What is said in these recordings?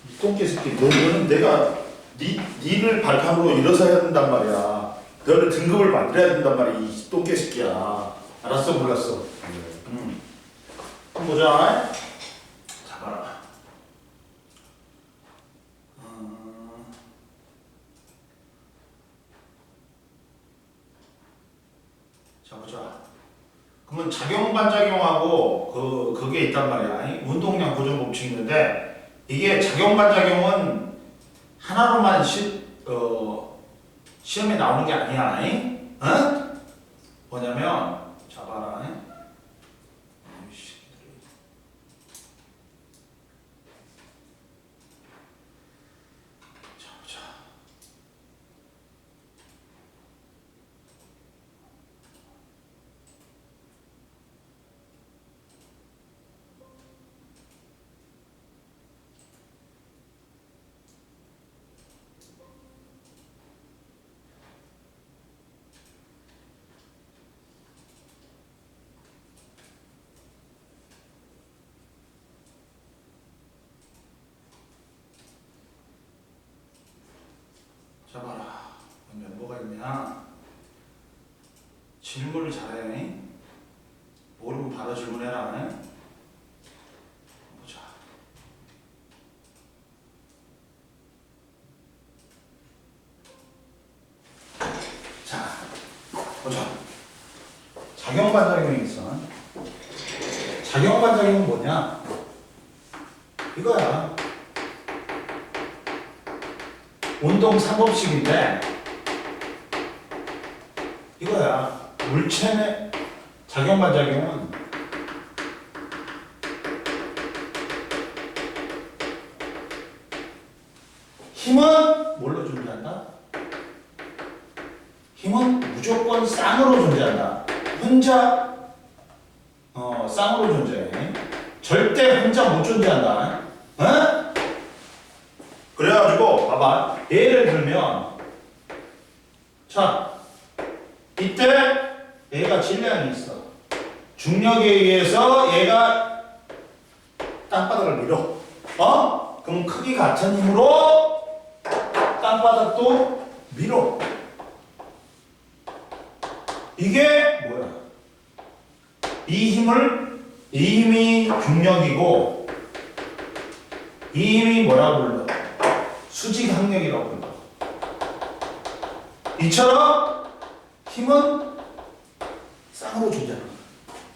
이 똥개 새끼, 너는 내가 니를 발판으로 일어서야 된단 말이야. 너는 등급을 만들어야 된단 말이야. 이 똥개 새끼야. 알았어, 몰랐어? 응. 한번 보자. 잡아라. 자, 보자. 그러면 작용 반작용하고 그게 있단 말이야. 운동량 보존 법칙이 있는데 이게 작용 반작용은 하나로만 시험에 나오는 게 아니야. 어? 뭐냐면 잡아라. 자, 보자. 잡아라. 그러면 뭐가 있냐? 질문을 잘해. 모르면 바로 질문해라. 보자. 자, 보자. 작용 반작용이 있어. 작용 반작용은 뭐냐? 이거야. 운동 3법칙인데 이거야. 물체의 작용 반작용은 힘은 뭘로 존재한다? 힘은 무조건 쌍으로 존재한다. 혼자 쌍으로 존재해. 절대 혼자 못 존재한다. 어? 그래가지고 봐봐. 예를 들면 자 이때 얘가 질량이 있어. 중력에 의해서 얘가 땅바닥을 밀어. 그럼 크기 같은 힘으로 땅바닥도 밀어. 이게 뭐야? 이 힘이 중력이고 이 힘이 뭐라고 불러? 수직항력이라고 불러. 이처럼 힘은 쌍으로 존재하는 거야.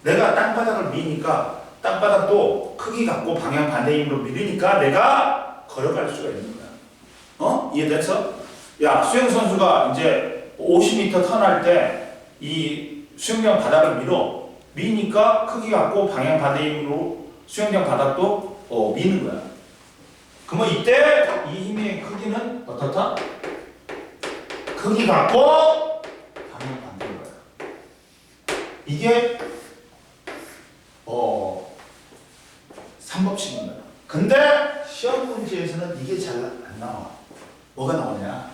내가 땅바닥을 미니까 땅바닥도 크기 같고 방향 반대 힘으로 밀으니까 내가 걸어갈 수가 있는 거야. 이해됐어? 야, 수영선수가 이제 50m 턴할 때 이 수영장 바닥을 미니까 크기 같고 방향 반대 힘으로 수영장 바닥도 미는 거야. 그러면 이때 이 힘의 크기는 어떻다? 크기 같고 방향 반대인 거야. 이게 3법칙인 거야. 근데 시험 문제에서는 이게 잘 안 나와. 뭐가 나오냐?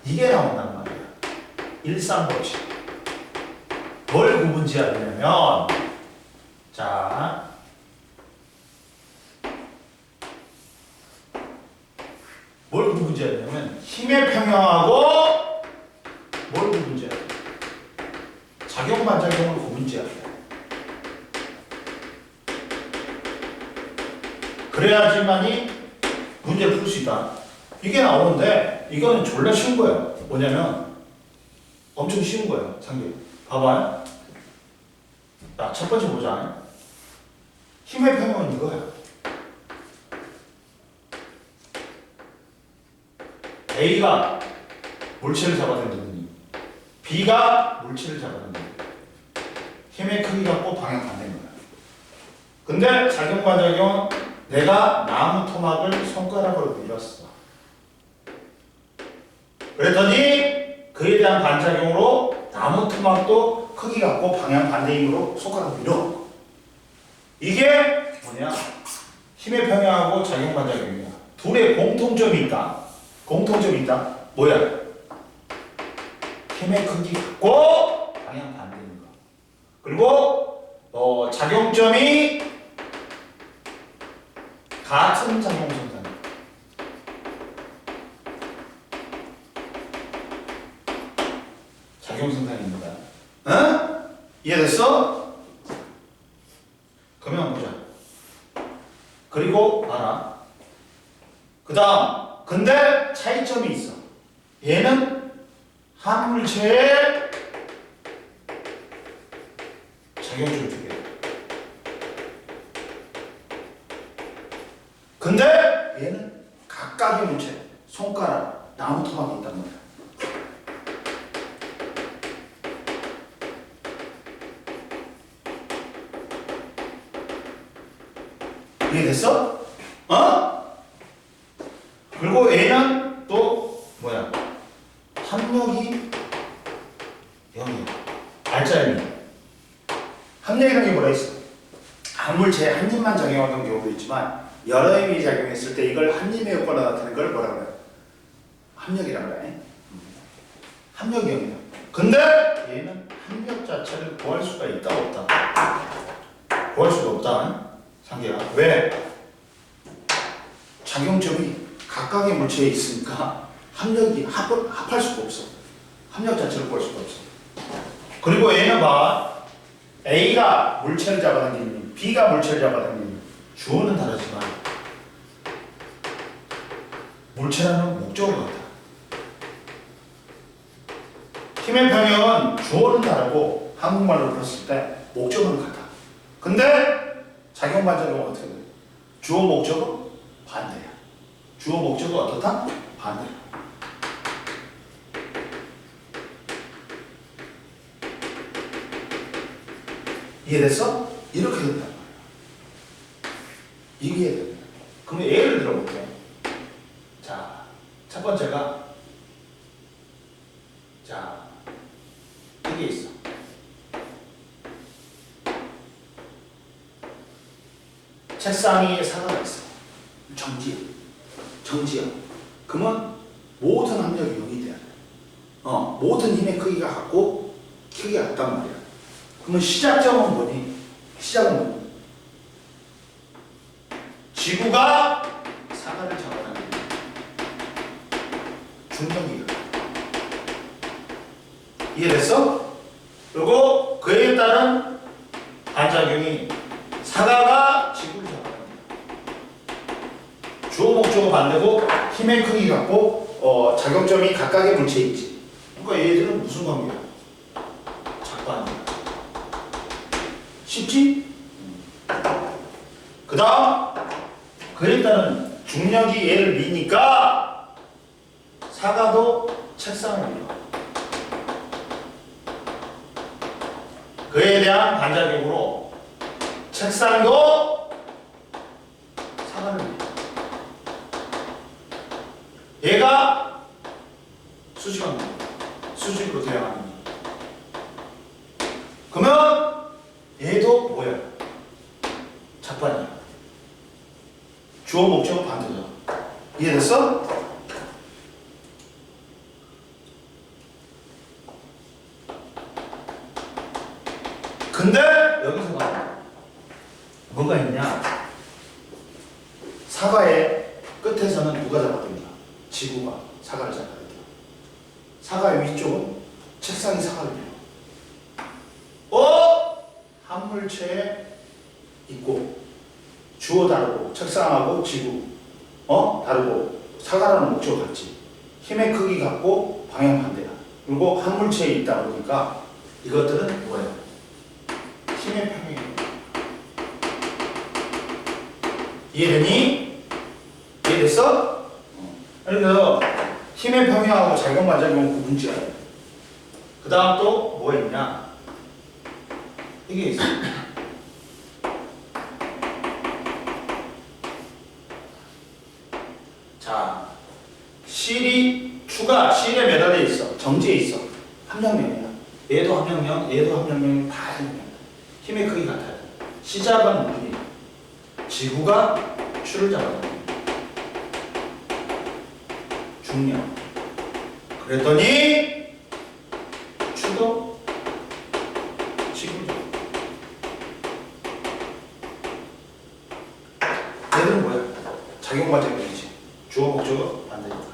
이게 나온단 말이야. 1,3법칙. 뭘 구분지어야 되냐면 자 뭘 구분지어야 되냐면 힘의 평형하고 뭘 구분지어야 돼? 작용 반작용을 구분지어야 돼. 그래야지만이 문제를 풀 수 있다. 이게 나오는데 이거는 졸라 쉬운 거예요. 뭐냐면 엄청 쉬운 거예요. 상대. 봐봐요. 자, 첫 번째 보자. 힘의 평형은 이거야. A가 물체를 잡아당기니 B가 물체를 잡아당기니 힘의 크기가 꼭 방향 반대인 거야. 근데 작용 반작용 내가 나무 토막을 손가락으로 밀었어. 그랬더니 그에 대한 반작용으로 나무 토막도 크기 같고 방향 반대 힘으로 손가락을 밀어. 이게 뭐냐? 힘의 평형하고 작용 반작용이야. 둘의 공통점이 있다. 뭐야? 힘의 크기 같고 방향 반대인 거. 그리고 작용점이 같은 작용성상. 작용성상입니다. 어? 이해됐어? 그러면 보자. 그리고 봐라. 그 다음 근데 차이점이 있어. 얘는 한 물체의 작용줄 두 개. 근데 얘는 각각의 물체, 손가락, 나무 토막이 있단 말이야. 이해됐어? 어? 그리고 얘는 또 뭐야? 합력이 0이야. 알짜임이. 합력이라는 게 뭐라 했어? 한 물체에 한 입만 작용하는 경우도 있지만 여러 힘이 작용했을 때 이걸 한 힘의 효과로 나타내는 걸 뭐라 그래? 합력이라고 그래. 합력이 0이야. 근데 얘는 합력 자체를 구할 수가 있다 없다? 구할 수가 없다. 상기야. 왜? 작용점이 각각의 물체에 있으니까 합력이 합할 수가 없어. 합력 자체를 구할 수가 없어. 그리고 얘는 봐. A가 물체를 잡아당기니 B가 물체를 잡아당기니 주어는 다르지만 물체라는 목적은 같아. 힘의 평형은 주어는 다르고 한국말로 풀었을 때 목적은 같아. 근데 작용 반작용은 어떻게 돼? 주어 목적은 반대야. 주어 목적은 어떻다? 반대야. 이해됐어? 이렇게 된단 말이야. 이해됩니다. 그럼 예를 들어볼게. 자, 첫 번째가 자, 이게 있어. 책상에 사과가 있어. 정지야. 그러면 모든 압력이 0이 돼야 돼. 모든 힘의 크기가 같고 크기가 같단 말이야. 그러면 시작점은 뭐니? 시작은 뭐니? 지구가 사과를 잡아당기는 중력이야. 이해됐어? 그리고 그에 따른 반작용이 사과가 지구를 잡아당긴다. 주어 목적어 반대고 힘의 크기 같고 작용점이 각각의 물체에 있지. 그러니까 얘들은 무슨 관계야? 작반이야. 쉽지? 그 다음 그에 따른 중력이 얘를 미니까 사과도 책상을 밀어. 그에 대한 반작용으로 책상도 사과를 밀어. 얘가 수직입니다. 수직으로 대항합니다. 그러면 얘도 뭐야? 작반이야. 주어 목적어 반대죠. 이해됐어? 근데 여기서 봐. 뭐가 있냐? 사과의 끝에서는 누가 잡아당겨? 지구가 사과를 잡아당겨. 사과의 위쪽은 책상이 사과를 밀어. 한 물체에 있고 주어 다르고 책상하고 지구 다르고 사과라는 목적 같지. 힘의 크기 같고 방향 반대야. 그리고 한 물체에 있다 보니까 이것들은 뭐예요? 힘의 평형이에요. 이해되니? 이해됐어? 그래서 힘의 평형하고 작용 반작용 구분지어야 돼. 그 다음 또 뭐 있냐? 이게 있어. 자, 실에 매달려 있어. 정지해 있어. 함량면이야. 얘도 함량면, 얘도 함량면, 다 함량면. 힘의 크기 같아요. 시작은 무리. 지구가 추를 잡아요. 중력. 그랬더니 추도 지구를 잡아. 얘들은 뭐야? 작용과정이지. 주어 목적어 반대니까.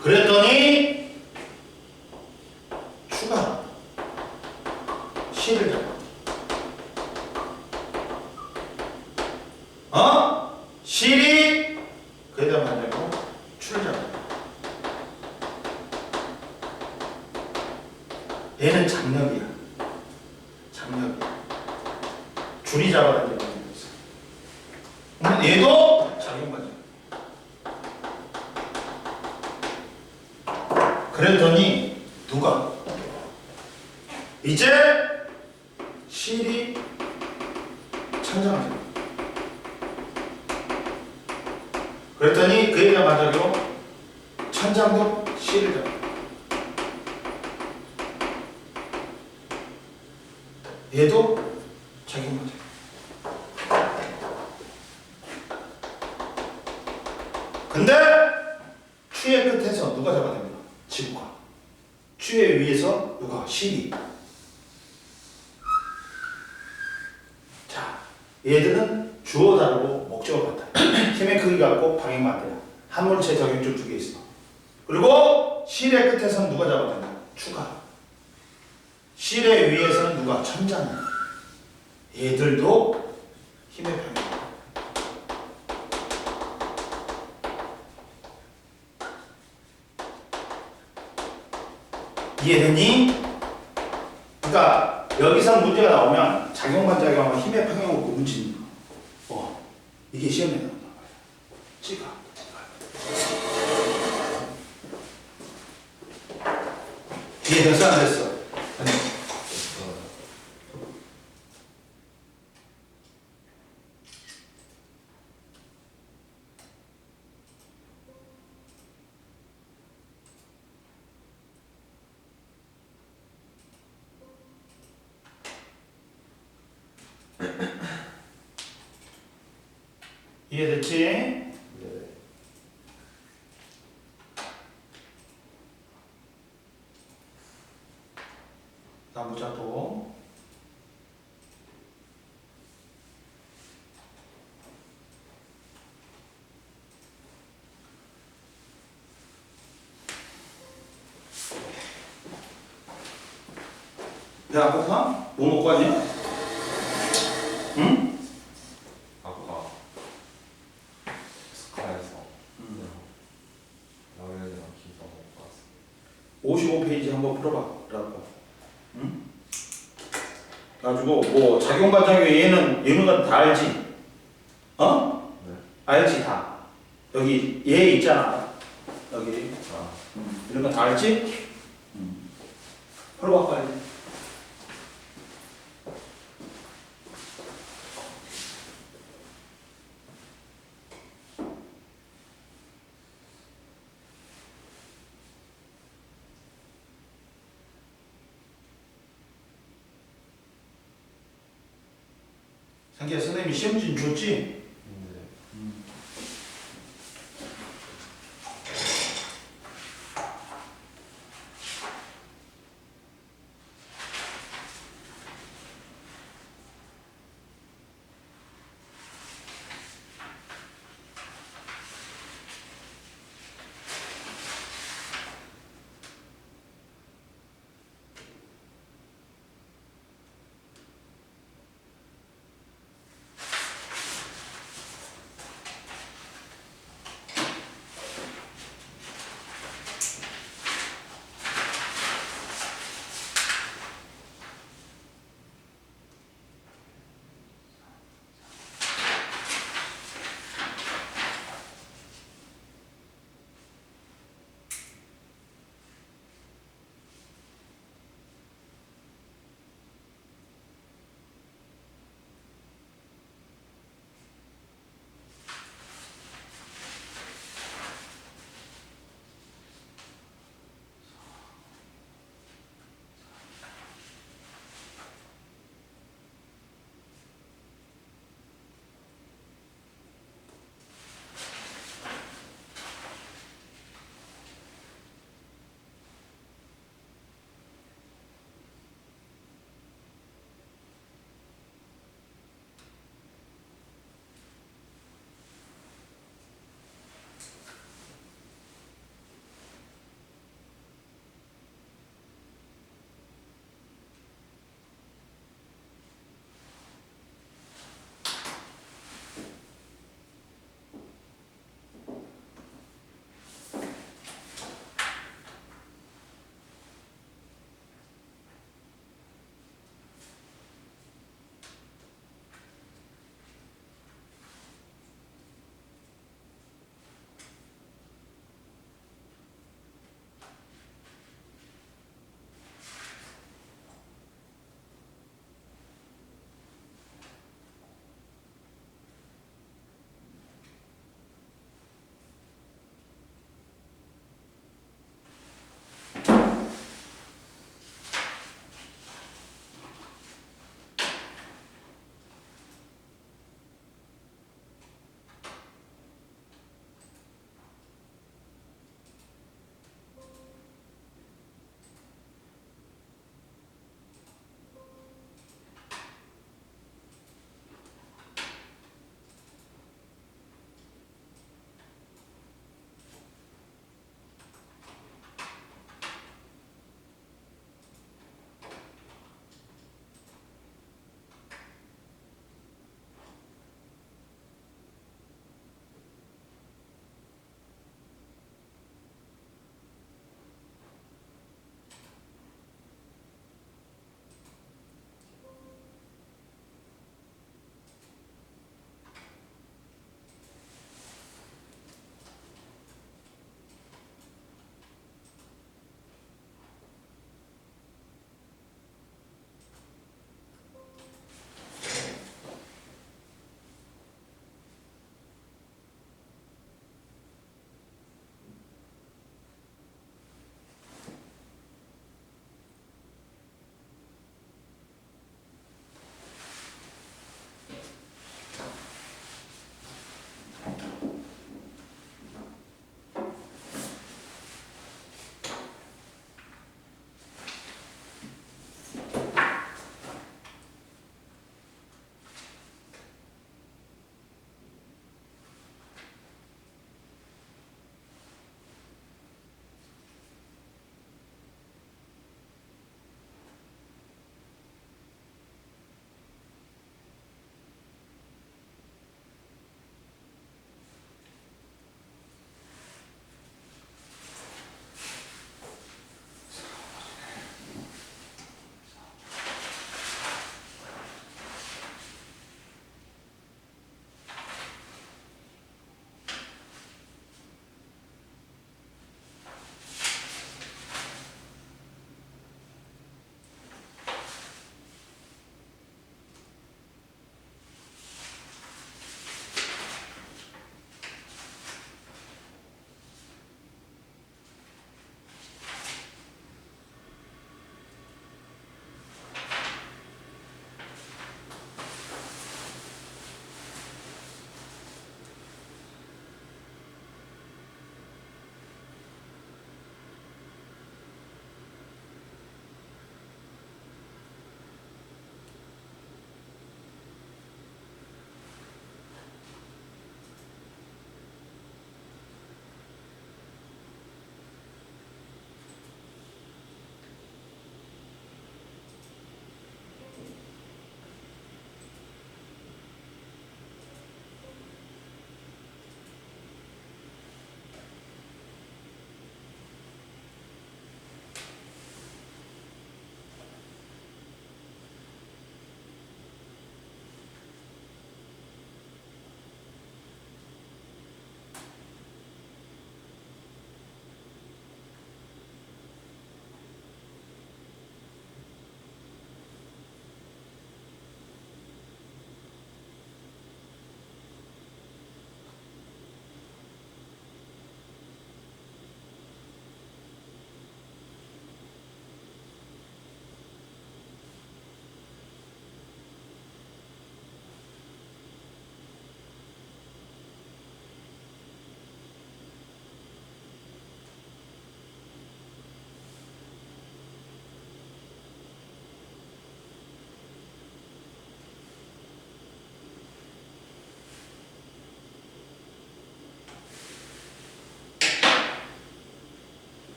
그랬더니 추가 시를 잡아. 실이 그에다 반대고 추를 잡아. 얘는 장력이야. 장력이야. 줄이 잡아야 되는 거지. 얘도 작용과정. 그랬더니 누가 이제 실이 천장을 그랬더니 그에다 맞아요. 천장도 실을 잡아. 얘도 작용과정. 근데 추의 끝에서 누가 잡아냅니까? 지구가. 추의 위에서 누가? 실이. 자, 얘들은 주어 다르고 목적어 같다. 힘의 크기 같고 방향 반대야. 한물체 적용줄 두 개 있어. 그리고 실의 끝에서는 누가 잡아낸다? 추가. 실의 위에서는 누가? 천장이야. 얘들도 힘의 방향. 이해되니? 그러니까 여기서 문제가 나오면 작용반작용하면 힘의 평형으로 뭉치는 거. 이게 시험에 나온단 말이야. 찍어. 이해됐어 안 됐어? 아니. 이해됐지? 네. 다음 보자 또. 배 안 고파? 뭐 먹고 왔냐? 응? 아까 스카에서 라면이랑 김밥 먹고 왔어. 55페이지 한번 풀어봐. 라고. 응? 가지고 뭐 작용과정이 얘는 다 알지? 어? 네. 알지 다. 여기 얘 있잖아. 여기 아, 이런 거 다 알지? 풀어봐 빨리. 상기야 선생님이 시험지 줬지? 근데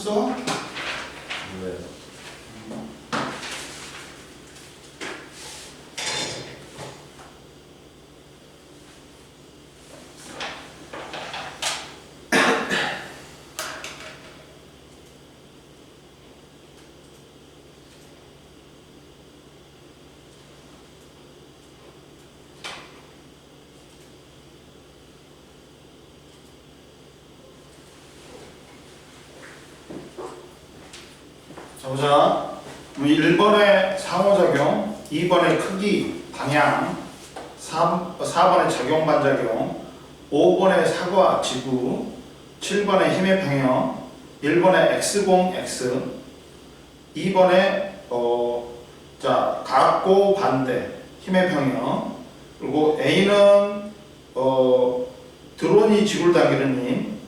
풀었어? 네. 자, 보자. 1번의 상호작용, 2번의 크기, 방향, 4번의 작용, 반작용, 5번의 사과, 지구, 7번의 힘의 평형, 1번의 x공, x, 2번의 자, 같고 반대, 힘의 평형, 그리고 A는 드론이 지구를 당기는 힘,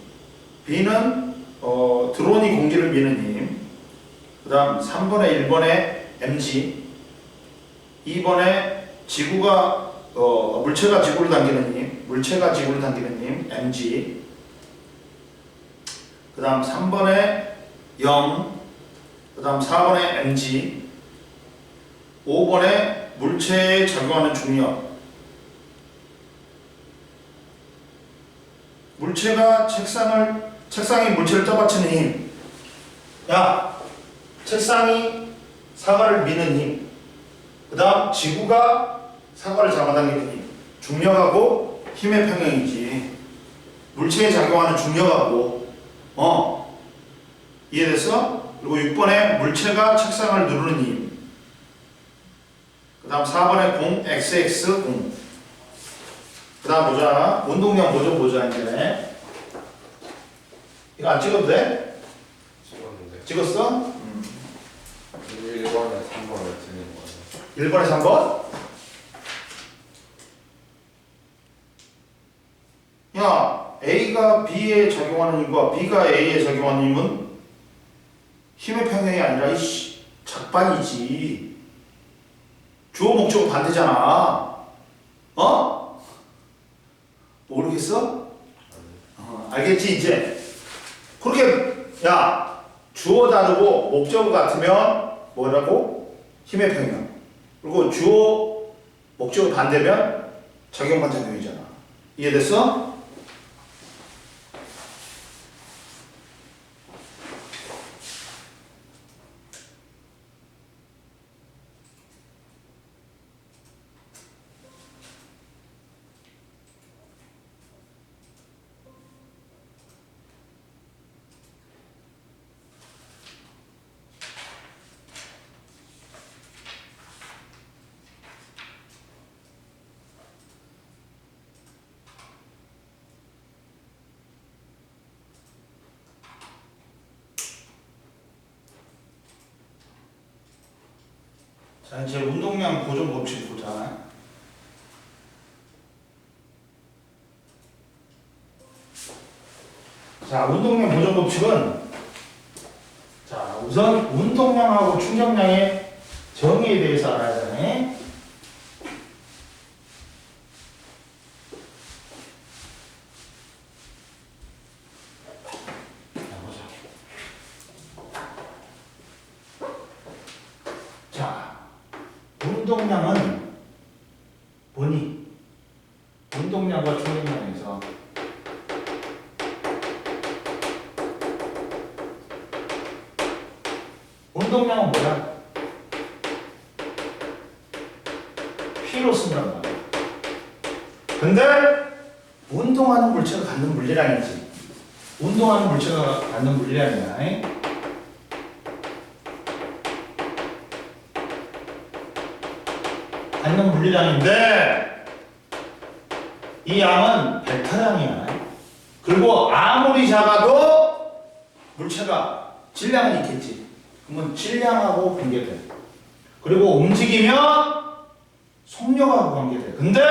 B는 드론이 공기를 미는 힘, 그 다음 3번에 1번에 mg, 2번에 지구가 물체가 지구를 당기는 힘, 물체가 지구를 당기는 힘 mg, 그 다음 3번에 0, 그 다음 4번에 mg, 5번에 물체에 작용하는 중력, 물체가 책상이 물체를 떠받치는 힘. 야, 책상이 사과를 미는 힘, 그 다음 지구가 사과를 잡아당기는 힘, 중력하고 힘의 평형이지. 물체에 작용하는 중력하고 이해됐어? 그리고 6번에 물체가 책상을 누르는 힘, 그 다음 4번에 공, xx 공. 그 다음 보자. 운동량 뭐죠? 보자 이제. 이거 안 찍어도 돼? 찍었는데. 찍었어? 1번에 3번을 틀린 거예요. 1번에 3번? 야, A가 B에 작용하는 힘과 B가 A에 작용하는 힘은 힘의 평형이 아니라 이씨 작반이지. 주어 목적어 반대잖아. 모르겠어? 알겠지 이제? 그렇게 야, 주어 다르고 목적어 같으면 뭐라고? 힘의 평형. 그리고 주어 목적어 반대면 작용 반작용이잖아. 이해됐어? 자, 이제 운동량 보존 법칙 보자. 자, 운동량 보존 법칙은 자, 우선 운동량하고 충격량의 정의에 대해서 알아야 되네. 자, 보자. 자, 운동량은 뭐니? 운동량과 충격량에서 운동량은 뭐야? P로 쓴단 말이야. 근데 운동하는 물체가 갖는 물리량이지. 운동하는 물체가 갖는 물리량이야. 갖는 물리량인데 이 양은 벡터량이야. 그리고 아무리 작아도 물체가 질량은 있겠지. 그러면 질량하고 관계돼. 그리고 움직이면 속력하고 관계돼. 근데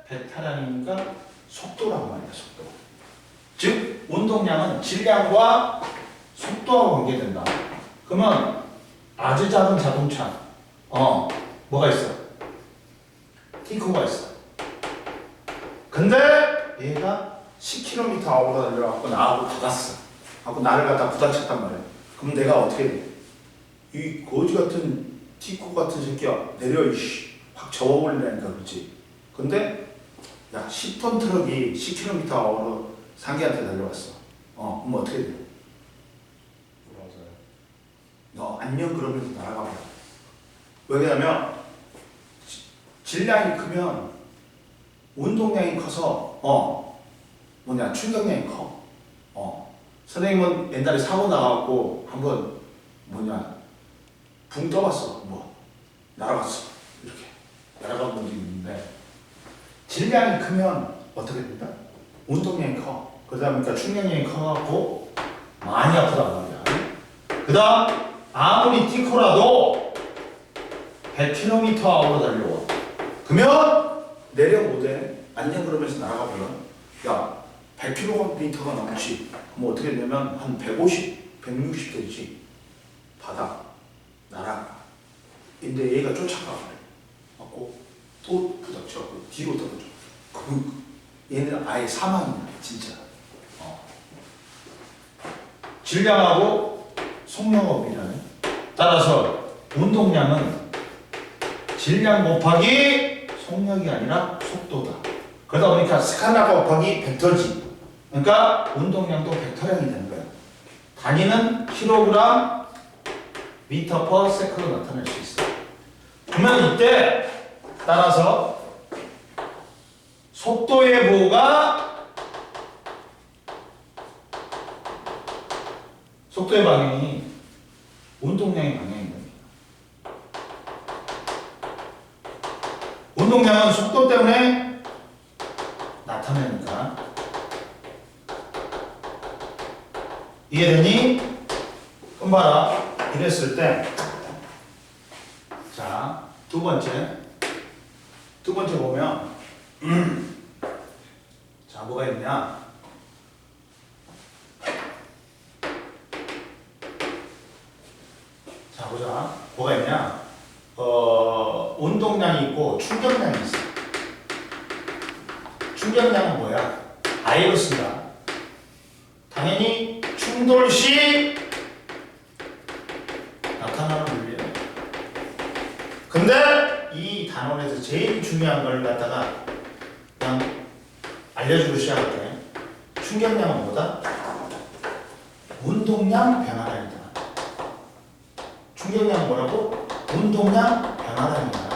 벡터량이니까 속도라고 말이야. 속도. 즉 운동량은 질량과 속도하고 관계된다. 그러면 아주 작은 자동차 뭐가 있어? 탱크가 있어. 근데 얘가 10km/h로 달려갖고 나하고 붙었어. 하고 나를 갖다 부닥쳤단 말이야. 그럼 내가 어떻게 돼? 이 거지 같은 티코 같은 새끼야 내려 이씨 확 접어버리라니까 그렇지. 근데 야 10톤 트럭이 10km/h로 상기한테 달려왔어. 그럼 어떻게 돼? 맞아요. 너 안녕 그러면서 날아가 버려. 왜냐면 질량이 크면 운동량이 커서 충격량이 커. 선생님은 옛날에 사고 나가고 한번 붕 떠봤어. 날아갔어. 이렇게 날아간 분들이 있는데 질량이 크면 어떻게 된다? 운동량이 커. 그러다 보니까 충격량이 커갖고 많이 아프단 말이야. 그 다음 아무리 티코라도 100km/h로 달려와. 그러면 내려 못해. 안녕 그러면서 날아가 버려. 야 100km가 넘지. 그럼 어떻게 되냐면 한 150, 160 되지. 바다, 날아가. 근데 얘가 쫓아가 버려. 맞고 또 부닥쳐. 뒤로 떨어져. 얘는 아예 사망이야 진짜. 질량하고 속력업이라네. 따라서 운동량은 질량 곱하기 속력이 아니라 속도다. 그러다 보니까 스칼라 곱하기 벡터지. 그러니까 운동량도 벡터량이 되는 거야. 단위는 킬로그램 미터 퍼 세컨드로 나타낼 수 있어. 그러면 이때 따라서 속도의 방향이 운동량의 방향인 겁니다. 운동량은 속도 때문에 나타나니까. 이해되니? 그럼 봐라. 이랬을 때, 자, 두 번째 보면, 자, 뭐가 있냐? 자, 보자. 뭐가 있냐? 운동량이 있고 충격량이 있어. 충격량은 뭐야? I로 쓴다. 당연히 충돌 시 나타나는 물리예요. 근데 이 단원에서 제일 중요한 걸 갖다가 그냥 알려주고 시작할게. 충격량은 뭐다? 운동량 변화량이다. 충격량은 뭐라고? 운동량 변화량이다.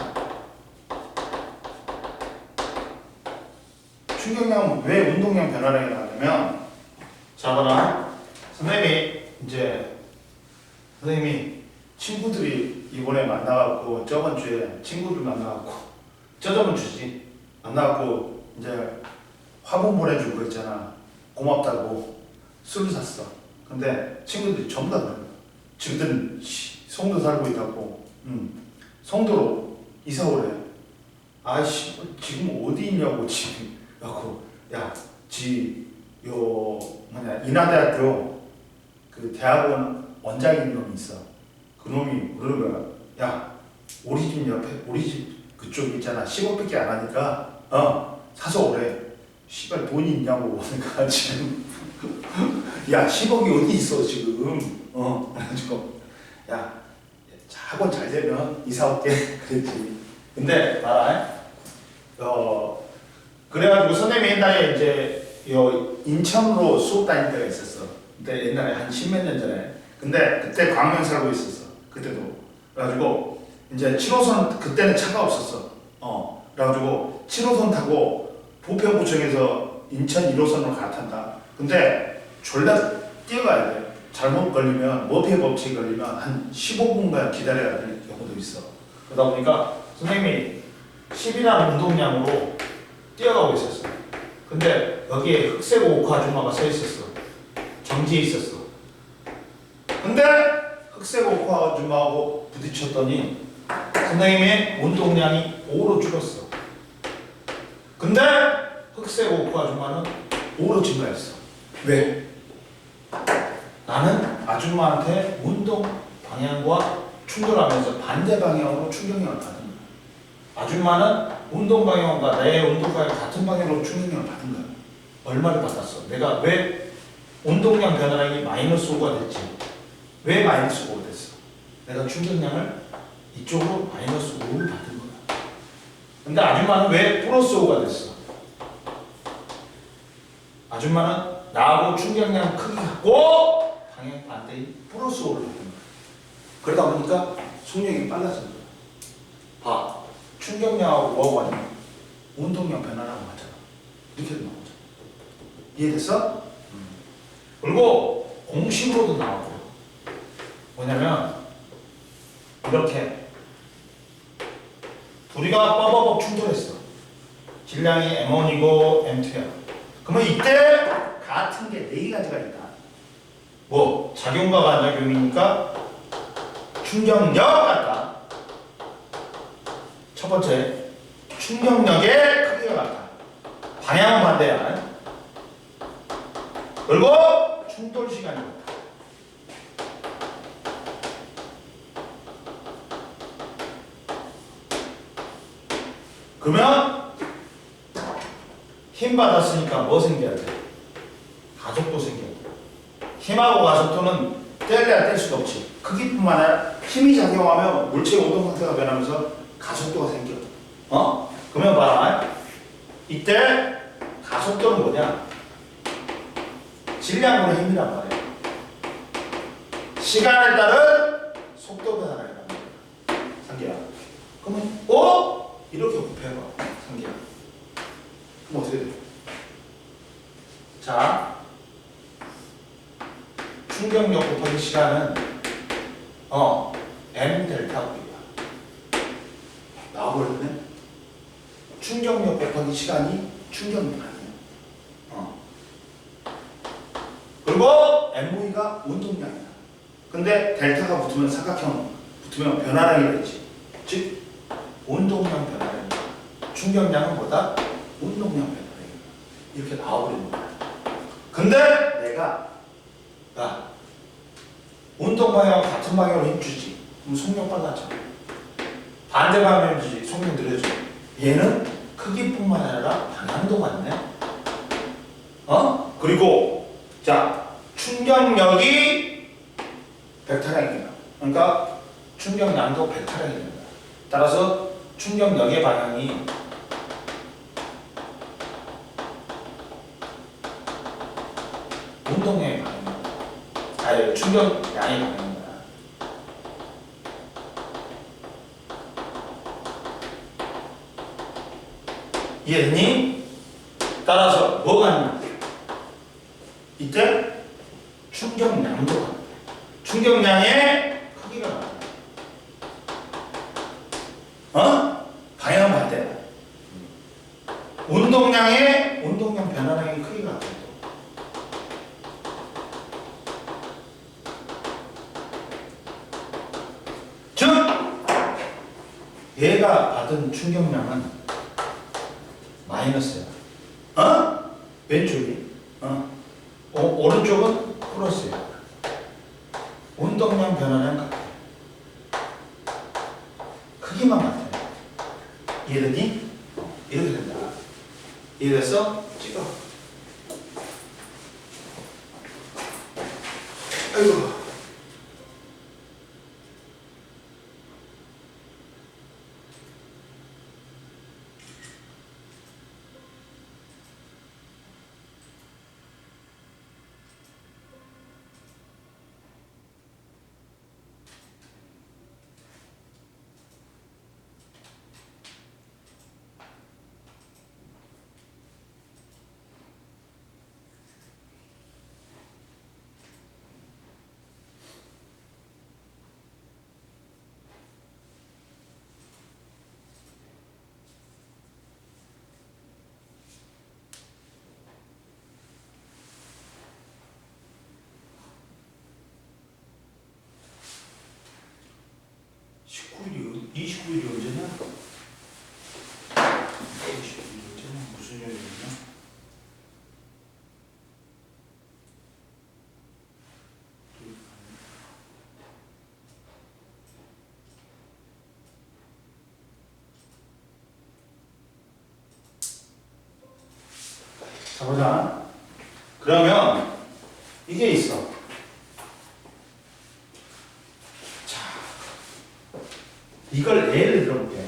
충격량은 왜 운동량 변화량이 나냐면, 자 봐라. 선생님이 친구들이 이번에 만나갖고 저번 주에 친구들 만나갖고 저번 주지 만나갖고 이제 화분 보내준 거 있잖아. 고맙다고 술을 샀어. 근데 친구들이 전부 다 그래. 지금들은 송도 살고 있다고. 송도로 이사 오래. 아이씨 지금 어디 있냐고 지금. 인하대학교 그 대학원 원장인 놈이 있어. 그 놈이 그러는 거야. 야, 우리 집 옆에, 우리 집 그쪽 있잖아. 10억밖에 안 하니까, 사서 오래. 씨발 돈이 있냐고. 그러니까 지금. 야, 10억이 어디 있어, 지금. 그래가지고, 야, 학원 잘 되면 이사 올게. 그랬지. 근데, 봐라. 그래가지고 선생님이 옛날에 이제 인천으로 수업 다닐 때가 있었어. 그때 옛날에 한 10몇 년 전에. 근데 그때 광명 살고 있었어. 그때도. 그래가지고 이제 7호선 그때는 차가 없었어. 그래가지고 7호선 타고 부평구청에서 인천 1호선으로 갈아탄다. 근데 졸라 뛰어가야 돼. 잘못 걸리면 머피의 법칙이 걸리면 한 15분간 기다려야 될 경우도 있어. 그러다 보니까 선생님이 10이라는 운동량으로 뛰어가고 있었어. 근데 여기에 흑색 오크 아줌마가 서 있었어. 정지해 있었어. 근데 흑색 오크 아줌마하고 부딪혔더니 선생님의 운동량이 5로 줄었어. 근데 흑색 오크 아줌마는 5로 증가했어. 왜? 나는 아줌마한테 운동 방향과 충돌하면서 반대 방향으로 충격량을 받은 거야. 아줌마는 운동 방향과 내 운동 방향 같은 방향으로 충격량을 받은 거야. 얼마를 받았어? 내가 왜 운동량 변화량이 마이너스 5가 됐지. 왜 마이너스 5가 됐어? 내가 충격량을 이쪽으로 마이너스 5를 받은 거야. 근데 아줌마는 왜 플러스 5가 됐어? 아줌마는 나하고 충격량 크기 같고 방향 반대인 플러스 5를 받은 거야. 그러다 보니까 속력이 빨라진 거야. 봐. 충격량하고 뭐가 같냐? 운동량 변화라고 하잖아. 이렇게 나오잖아. 이해됐어? 그리고 공식으로도 나오고요. 뭐냐면 이렇게 둘이가 뻐버벅 충돌했어. 질량이 M1이고 M2야. 그러면 이때 같은 게 네 가지가 있다. 뭐 작용과 반작용이니까 충격력 같다. 첫 번째 충격력의 크기가 같다. 방향은 반대야. 그리고 충돌 시간이 같다. 그러면 힘 받았으니까 뭐 생겨야 돼? 가속도 생겨야 돼. 힘하고 가속도는 뗄래야 뗄 수가 없지. 크기뿐만 아니라 힘이 작용하면 물체의 운동 상태가 변하면서 가속도가 생겨. 그러면 봐라. 이때 가속도는 뭐냐? 질량분의 힘이란 말이야. 시간에 따른 속도 변화라는 말이야. 상기야. 그러면 이렇게 곱해봐. 상기야. 그럼 어떻게 돼? 자, 충격력 곱하기 시간은 m 델타 V야. 나와버렸네. 충격력 곱하기 시간이 충격력 아니야. 그리고 MV가 운동량이야. 근데 델타가 붙으면 삼각형 붙으면 변화량이 되지. 즉 운동량 변화량. 충격량은 뭐다? 운동량 변화량. 이렇게 나와버리는 거야. 근데 내가 운동 방향 같은 방향으로 힘주지. 그럼 속력 빨라져. 반대 방향으로 힘주지. 속력 느려져. 얘는 크기뿐만 아니라 방향도 같네. 그리고 자 충격력이 벡터량이다. 그러니까 충격량도 벡터량이 된다. 따라서 충격력의 방향이 운동량의 방향이다. 충격량의 방향이다. 이해됐니? 따라서 뭐가 있냐? 이때 충격량도 같다. 충격량의 크기가 같다. 방향은 반대다. 운동량 변화량의 크기가 같다. 즉 얘가 받은 충격량은 마이너스야. 왼쪽이. 오른쪽은 플러스야. 운동량 변화량 같아. 크기만 같아. 이해됐니? 이렇게 된다. 이해됐어? 찍어. 아이고. (19일이) 29일이 언제냐? 29일이 언제냐? 무슨 요일이냐? 자 보자. 그러면 이게 있어. 자, 이걸 예를 들어볼게.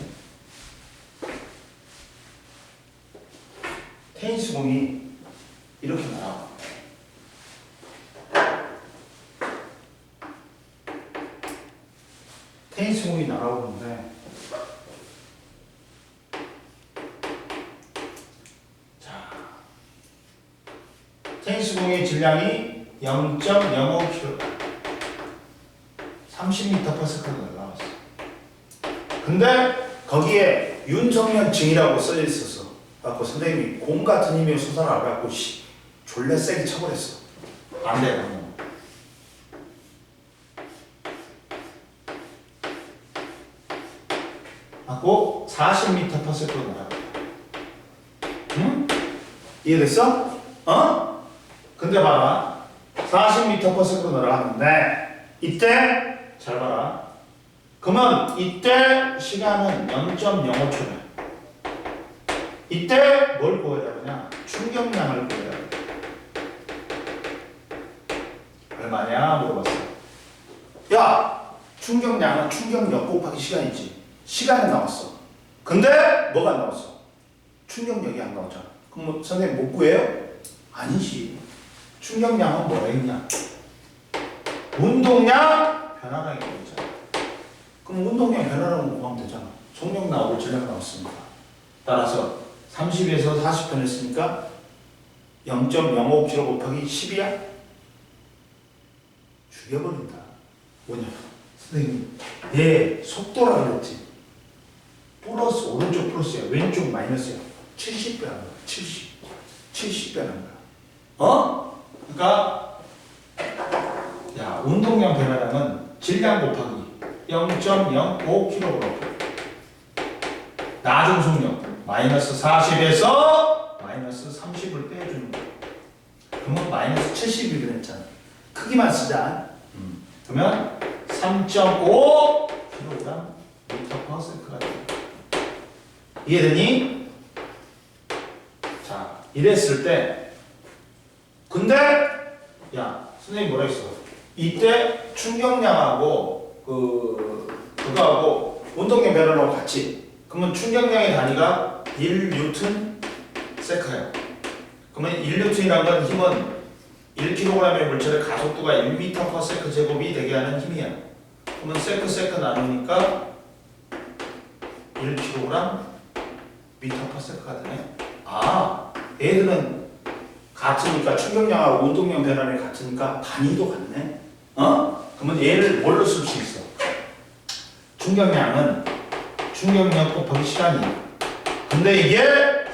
테니스 공이 이렇게 나와. 테니스 공이 날아오는데, 자, 테니스 공의 질량이 0.05kg, 30m/s가 날아왔어. 근데 거기에 윤석열 증이라고 써져 있었어. 그래서 선생님이 공 같은 힘이 솟아나갖고 졸라 세게 쳐버렸어. 안 돼. 하고 40m/s로 날아가. 응? 이해됐어? 어? 근데 봐라. 40m/s로 날아갔는데 이때 잘 봐라. 그러면 이때 시간은 0.05초야. 이때 뭘 구해야 되냐? 충격량을 구해야 돼. 얼마냐 물어봤어. 야, 충격량은 충격력 곱하기 시간이지. 시간이 나왔어. 근데 뭐가 안 나왔어? 충격력이 안 나왔잖아. 그럼 뭐 선생님 못 구해요? 아니지. 충격량은 뭐가 있냐? 운동량 변화량이 있잖아. 그럼 운동량 변화량을 구하면 되잖아. 속력 나오고 질량 나왔으니까. 따라서 30에서 40분 했으니까 0.05kg 곱하기 10이야? 죽여버린다. 뭐냐? 선생님, 얘 속도라 그랬지. 플러스, 오른쪽 플러스야. 왼쪽 마이너스야. 70배라는 거야. 70배라는 거야. 어? 그러니까, 야, 운동량 변화량은 질량 곱하기 0.05kg. 나중 속력. 마이너스 40에서 마이너스 30을 빼주는 거야. 그러면 마이너스 70이 그랬잖아. 크기만 쓰자. 그러면 3.5kg m/s가 돼. 이해되니? 자, 이랬을 때 근데 야, 선생님 뭐라 했어? 이때 충격량하고 그거하고 운동량 변화하고 같이. 그러면 충격량의 단위가 1Nm/s야. 그러면 1N이라는 건 힘은 1kg의 물체의 가속도가 1m/s 제곱이 되게 하는 힘이야. 그러면 세크 나누니까 1kg m/s가 되네. 아, 얘들은 같으니까 충격량하고 운동량 변화량이 같으니까 단위도 같네. 어? 그러면 얘를 뭘로 쓸 수 있어? 충격량은 충격량 곱하기 시간이야. 근데 이게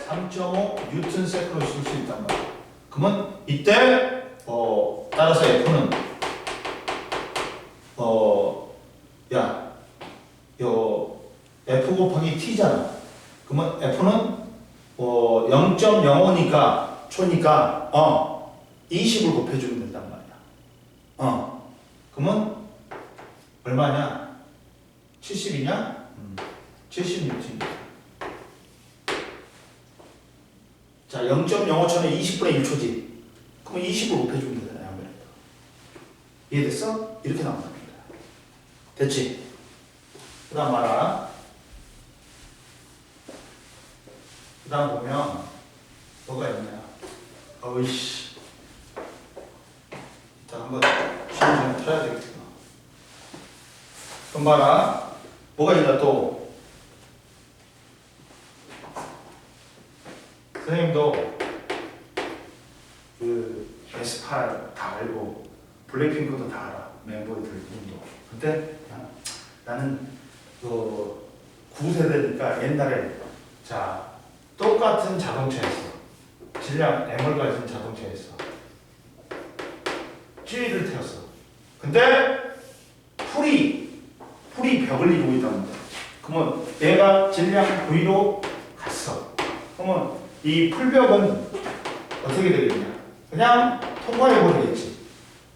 3.5Nm/s로 쓸 수 있단 말이야. 그러면 이때 따라서 F는 F 곱하기 T잖아. 그러면 F는 0.05니까 초니까 20을 곱해주면 된단 말이야. 그러면 얼마냐? 70이냐? 70N. 자, 0.05초는 20분의 1초지. 그럼 20을 곱해주면 되잖아요. 아무래도. 이해됐어? 이렇게 나온다. 됐지? 그 다음 봐라. 그 다음 보면 뭐가 있냐. 어이씨. 일단 한번 시험 좀 틀어야 되겠구나. 그럼 봐라. 뭐가 있냐 또. 선생님도 그 에스파 다 알고 블랙핑크도 다 알아. 멤버들 분도. 근데 나는 그 9세대니까 옛날에 자 똑같은 자동차였어. 질량 M을 가진 자동차였어. G를 태웠어. 근데 풀이 벽을 이루고 있다는 거야. 그러면 얘가 질량 V로 갔어. 그러면 이 풀벽은 어떻게 되겠냐? 그냥 통과해버리겠지.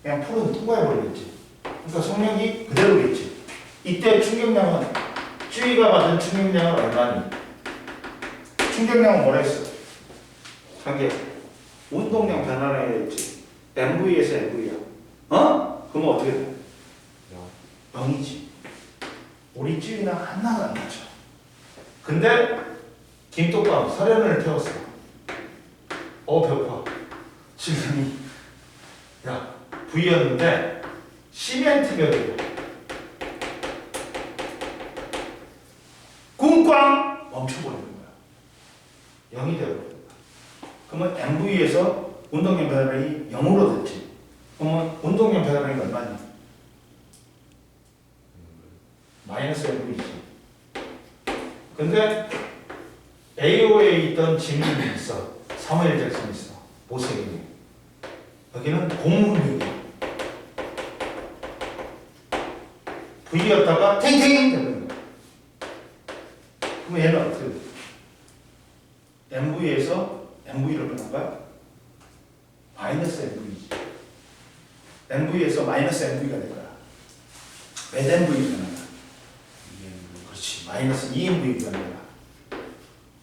그냥 풀은 통과해버리겠지. 그러니까 속력이 그대로겠지. 이때 충격량은 G가 받은 충격량은 얼마니? 충격량은 뭐라 했어? 관계 운동량 변화량이 있지. MV에서 MV야. 어? 그러면 어떻게 돼? 0. 0이지. 우리 찌이나 하나도 안 맞죠. 근데 김떡밥 사련을 태웠어. 배고파. 지금이 야 V였는데 시멘트 벽이야. 꿍꽝 멈춰버리는 거야. 0이 되어버리는 거야. 그러면 MV에서 운동량 배달량이 0으로 됐지. 그러면 운동량 배달량이 얼마니? 마이너스 MV지. 근데 AO에 있던 지문이 있어. 사무엘 잭슨이 있어. 모세기니. 여기는 고무력이야. V였다가 탱탱 되는 거야. 그럼 얘는 어떻게 돼? MV에서 MV로 변한 거야? 마이너스 MV지. MV에서 마이너스 MV가 될 거야. 몇 MV로 변한 거야? 그렇지. 마이너스 2MV가 되는 거야.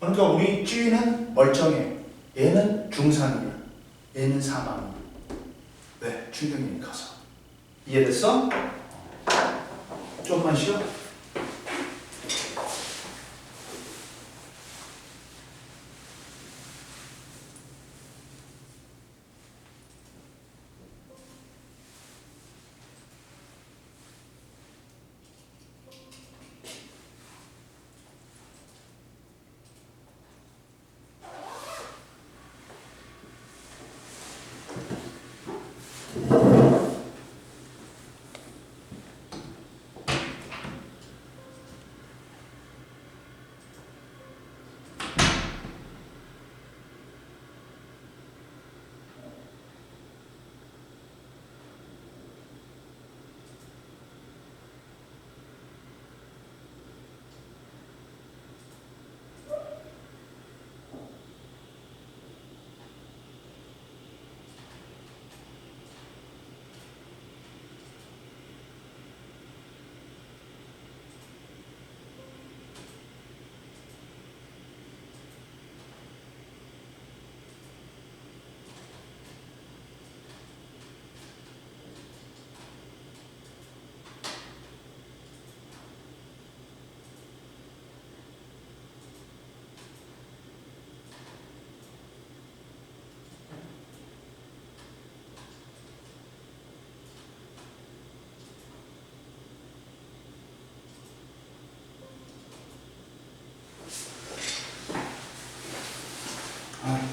그러니까 우리 G는 멀쩡해. 얘는 중상이야. 얘는 사망이야. 왜? 충격력이 커서. 이해됐어? 좀만 쉬어. 아.